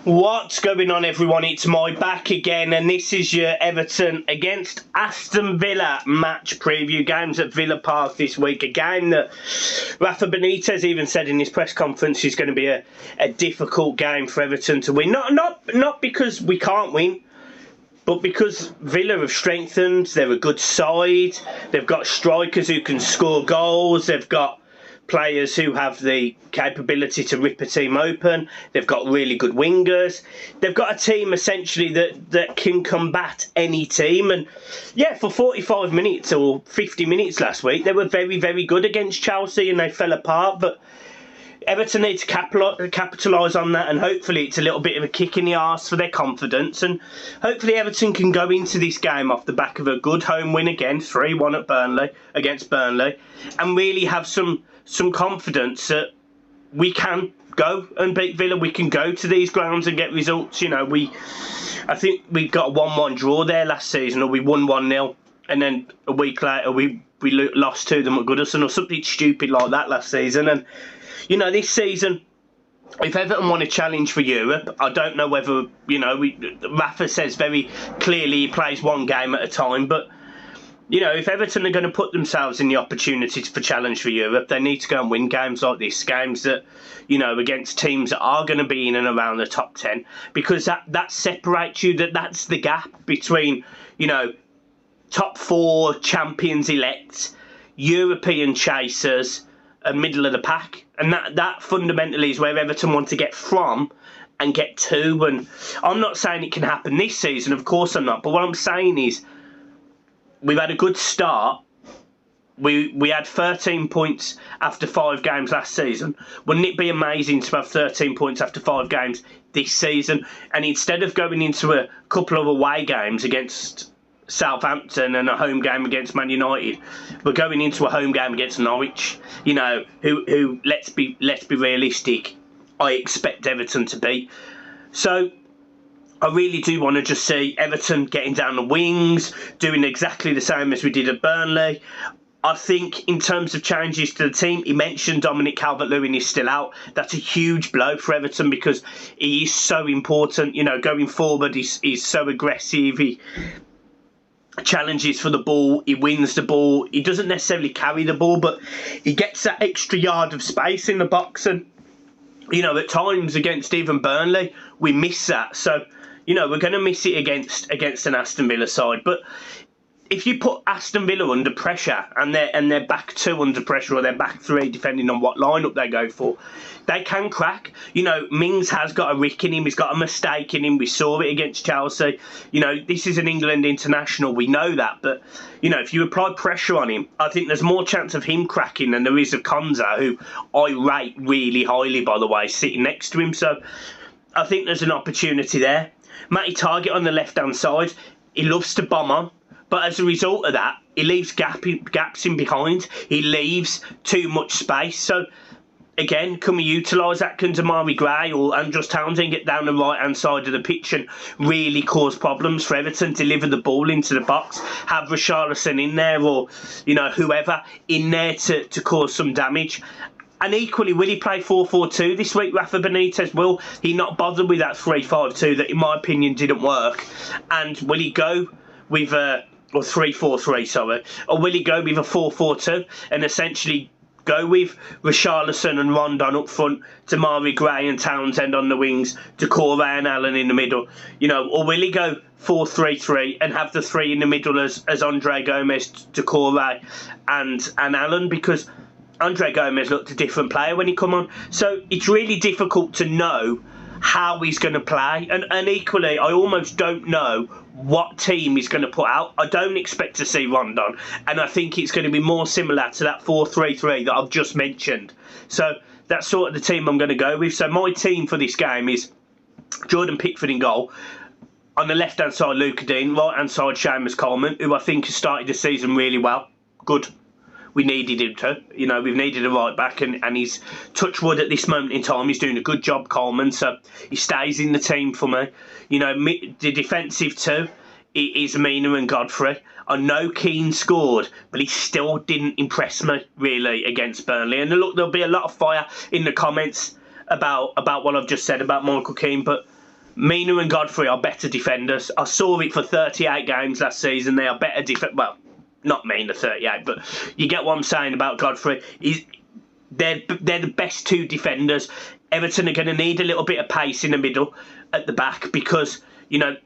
What's going on, everyone? It's my back again, and this is your Everton against Aston Villa match preview. Games at Villa Park this week. A game that Rafa Benitez even said in his press conference is going to be a difficult game for Everton to win. Not because we can't win, but because Villa have strengthened. They're a good side. They've got strikers who can score goals. They've got players who have the capability to rip a team open. They've got really good wingers. They've got a team essentially that can combat any team. And yeah, for 45 minutes or 50 minutes last week, they were very, very good against Chelsea and they fell apart. But Everton need to capitalise on that, and hopefully it's a little bit of a kick in the arse for their confidence, and hopefully Everton can go into this game off the back of a good home win again, 3-1 against Burnley, and really have some confidence that we can go and beat Villa. We can go to these grounds and get results. You know, I think we got a 1-1 draw there last season, or we won 1-0, and then a week later we lost to them at Goodison or something stupid like that last season. And you know, this season, if Everton want a challenge for Europe, I don't know whether, you know, Rafa says very clearly he plays one game at a time, but, you know, if Everton are going to put themselves in the opportunity for challenge for Europe, they need to go and win games like this, games that, you know, against teams that are going to be in and around the top 10, because that separates you, that's the gap between, you know, top 4 champions elect, European chasers, and middle of the pack. And that fundamentally is where Everton want to get from and get to. And I'm not saying it can happen this season, of course I'm not. But what I'm saying is we've had a good start. We had 13 points after 5 games last season. Wouldn't it be amazing to have 13 points after 5 games this season? And instead of going into a couple of away games against Southampton and a home game against Man United, we're going into a home game against Norwich, you know, who let's be realistic, I expect Everton to beat. So I really do want to just see Everton getting down the wings, doing exactly the same as we did at Burnley. I think in terms of changes to the team, he mentioned Dominic Calvert-Lewin is still out. That's a huge blow for Everton because he is so important, you know, going forward. He's so aggressive. He challenges for the ball, he wins the ball, he doesn't necessarily carry the ball, but he gets that extra yard of space in the box. And you know, at times against even Burnley we miss that, so you know, we're going to miss it against an Aston Villa side. But if you put Aston Villa under pressure and their back 2 under pressure, or their back 3, depending on what lineup they go for, they can crack. You know, Mings has got a rick in him. He's got a mistake in him. We saw it against Chelsea. You know, this is an England international. We know that. But, you know, if you apply pressure on him, I think there's more chance of him cracking than there is of Konza, who I rate really highly, by the way, sitting next to him. So I think there's an opportunity there. Matty Targett on the left-hand side, he loves to bomb on. But as a result of that, he leaves gaps in behind. He leaves too much space. So, again, can we utilise that? Can Damari Gray or Andros Townsend get down the right-hand side of the pitch and really cause problems for Everton, deliver the ball into the box, have Richarlison in there, or, you know, whoever in there to cause some damage? And equally, will he play 4-4-2 this week, Rafa Benitez? Will he not bother with that 3-5-2 that, in my opinion, didn't work? And will he go with or 3-4-3, sorry, or will he go with a 4-4-2 and essentially go with Richarlison and Rondon up front, Damari Gray and Townsend on the wings, Decore and Allen in the middle, you know, or will he go 4-3-3 and have the 3 in the middle as Andre Gomez, Decore and Allen? Because Andre Gomez looked a different player when he come on. So it's really difficult to know how he's going to play, and equally I almost don't know what team he's going to put out. I don't expect to see Rondon, and I think it's going to be more similar to that 4-3-3 that I've just mentioned. So that's sort of the team I'm going to go with. So my team for this game is Jordan Pickford in goal. On the left hand side, Luca Dean. Right hand side, Seamus Coleman, who I think has started the season really well. Good. We needed him to. You know, we've needed a right back, and he's, touch wood at this moment in time, he's doing a good job, Coleman, so he stays in the team for me. You know, the defensive two is Mina and Godfrey. I know Keane scored, but he still didn't impress me, really, against Burnley. And look, there'll be a lot of fire in the comments about what I've just said about Michael Keane, but Mina and Godfrey are better defenders. I saw it for 38 games last season. They are better well, not Mina 38, but you get what I'm saying about Godfrey. They're the best two defenders. Everton are going to need a little bit of pace in the middle at the back because, you know,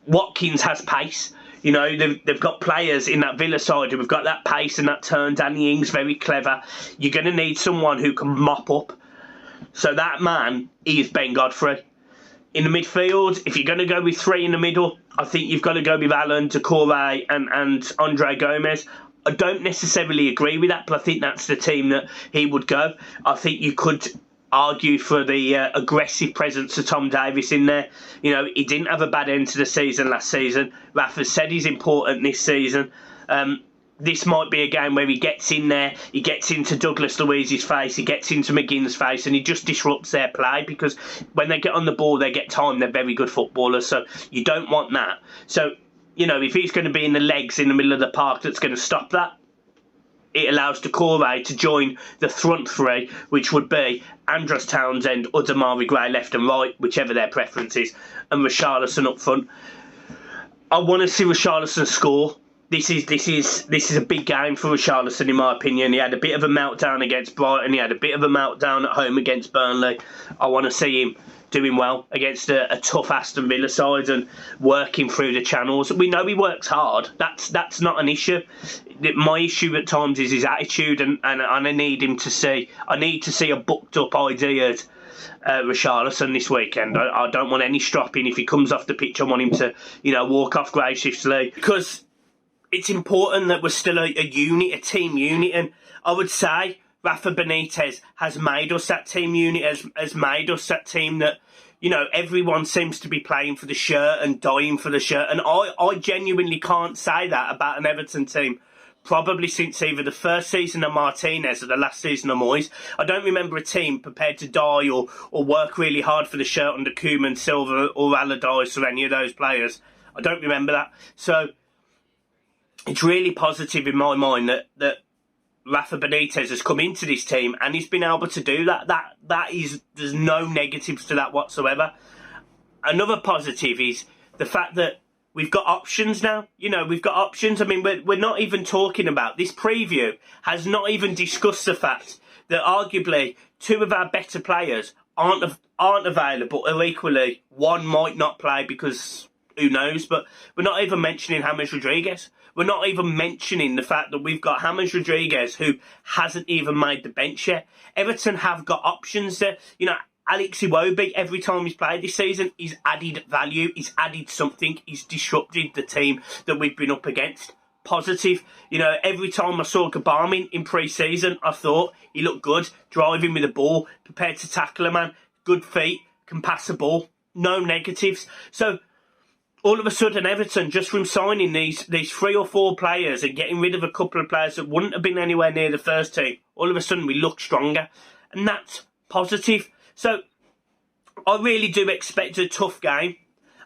Watkins has pace. You know, they've got players in that Villa side who've got that pace and that turn. Danny Ings, very clever. You're going to need someone who can mop up. So that man is Ben Godfrey. In the midfield, if you're going to go with three in the middle, I think you've got to go with Alan, Doucouré and Andre Gomez. I don't necessarily agree with that, but I think that's the team that he would go. I think you could argue for the aggressive presence of Tom Davies in there. You know, he didn't have a bad end to the season last season. Rafa said he's important this season. This might be a game where he gets in there, he gets into Douglas Luiz's face, he gets into McGinn's face, and he just disrupts their play because when they get on the ball, they get time. They're very good footballers, so you don't want that. So, you know, if he's going to be in the legs in the middle of the park that's going to stop that, it allows Doucouré to join the front three, which would be Andros Townsend or Damari Gray left and right, whichever their preference is, and Richarlison up front. I want to see Richarlison score. This is a big game for Richarlison, in my opinion. He had a bit of a meltdown against Brighton. He had a bit of a meltdown at home against Burnley. I want to see him doing well against a tough Aston Villa side and working through the channels. We know he works hard. That's not an issue. My issue at times is his attitude, and I need him to see. I need to see a booked up ideas. Richarlison this weekend. I don't want any stropping. If he comes off the pitch, I want him to, you know, walk off graciously, because it's important that we're still a unit, a team unit, and I would say Rafa Benitez has made us that team unit, has made us that team that, you know, everyone seems to be playing for the shirt and dying for the shirt, and I genuinely can't say that about an Everton team probably since either the first season of Martinez or the last season of Moyes. I don't remember a team prepared to die or work really hard for the shirt under Koeman, Silva or Allardyce or any of those players. I don't remember that. So it's really positive in my mind that Rafa Benitez has come into this team and he's been able to do that. There's no negatives to that whatsoever. Another positive is the fact that we've got options now. You know, we've got options. I mean, we're not even talking about this preview has not even discussed the fact that arguably two of our better players aren't available, or equally one might not play because who knows. But we're not even mentioning James Rodriguez. We're not even mentioning the fact that we've got James Rodriguez, who hasn't even made the bench yet. Everton have got options there. You know, Alex Iwobi, every time he's played this season, he's added value, he's added something, he's disrupted the team that we've been up against. Positive. You know, every time I saw Gabami in pre-season, I thought he looked good, driving with the ball, prepared to tackle a man, good feet, can pass the ball, no negatives. So all of a sudden, Everton, just from signing these 3 or 4 players and getting rid of a couple of players that wouldn't have been anywhere near the first team, all of a sudden we look stronger. And that's positive. So I really do expect a tough game.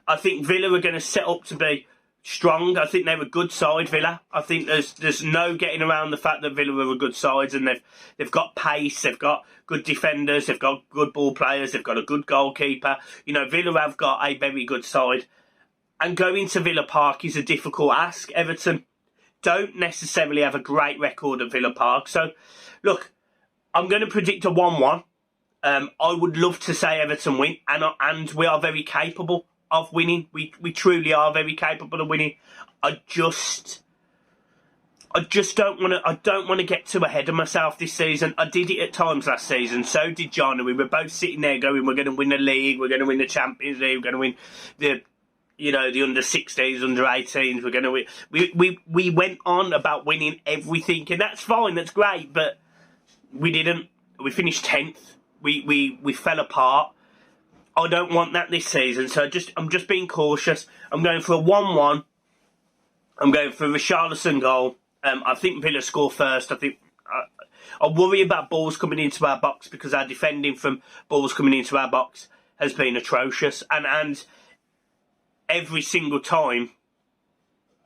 I think Villa are going to set up to be strong. I think they're a good side, Villa. I think there's no getting around the fact that Villa are a good side, and they've got pace, they've got good defenders, they've got good ball players, they've got a good goalkeeper. You know, Villa have got a very good side. And going to Villa Park is a difficult ask. Everton don't necessarily have a great record at Villa Park. So, look, I'm going to predict a 1-1. I would love to say Everton win, and we are very capable of winning. We truly are very capable of winning. I just don't want to. I don't want to get too ahead of myself this season. I did it at times last season. So did John, and we were both sitting there going, "We're going to win the league. We're going to win the Champions League. We're going to win the under 16s, under 18s. We're going to win." We went on about winning everything, and that's fine. That's great, but we didn't. We finished 10th. We fell apart. I don't want that this season, so I'm just being cautious. I'm going for a 1-1. I'm going for a Richarlison goal. I think Villa score first. I worry about balls coming into our box because our defending from balls coming into our box has been atrocious, and every single time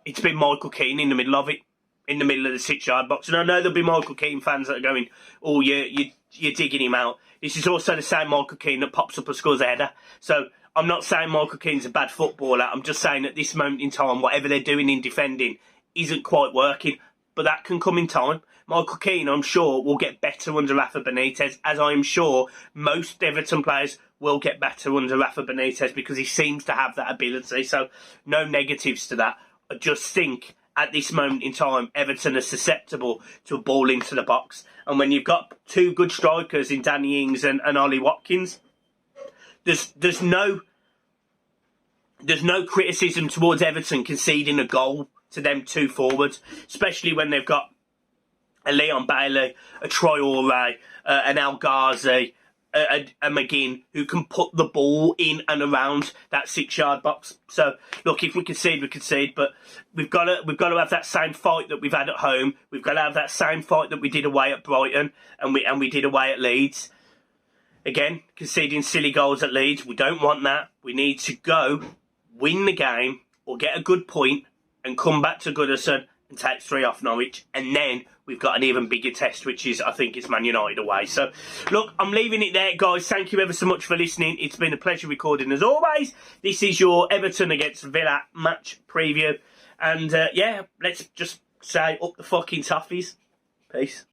it's been Michael Keane in the middle of it, in the middle of the 6-yard box. And I know there'll be Michael Keane fans that are going, "Oh, you're digging him out." This is also the same Michael Keane that pops up and scores a header. So I'm not saying Michael Keane's a bad footballer. I'm just saying at this moment in time, whatever they're doing in defending isn't quite working. But that can come in time. Michael Keane, I'm sure, will get better under Rafa Benitez, as I am sure most Everton players will get better under Rafa Benitez because he seems to have that ability. So no negatives to that. I just think at this moment in time, Everton are susceptible to a ball into the box. And when you've got two good strikers in Danny Ings and Ollie Watkins, there's no criticism towards Everton conceding a goal to them two forwards, especially when they've got a Leon Bailey, a Traore, an El Ghazi, a McGinn who can put the ball in and around that 6-yard box. So look, if we concede, we concede, but we've got to have that same fight that we've had at home. We've got to have that same fight that we did away at Brighton and we did away at Leeds. Again, conceding silly goals at Leeds, we don't want that. We need to go win the game or get a good point and come back to Goodison and take 3 off Norwich, and then we've got an even bigger test, which is, I think, it's Man United away. So, look, I'm leaving it there, guys. Thank you ever so much for listening. It's been a pleasure recording, as always. This is your Everton against Villa match preview. And, yeah, let's just say up the fucking toughies. Peace.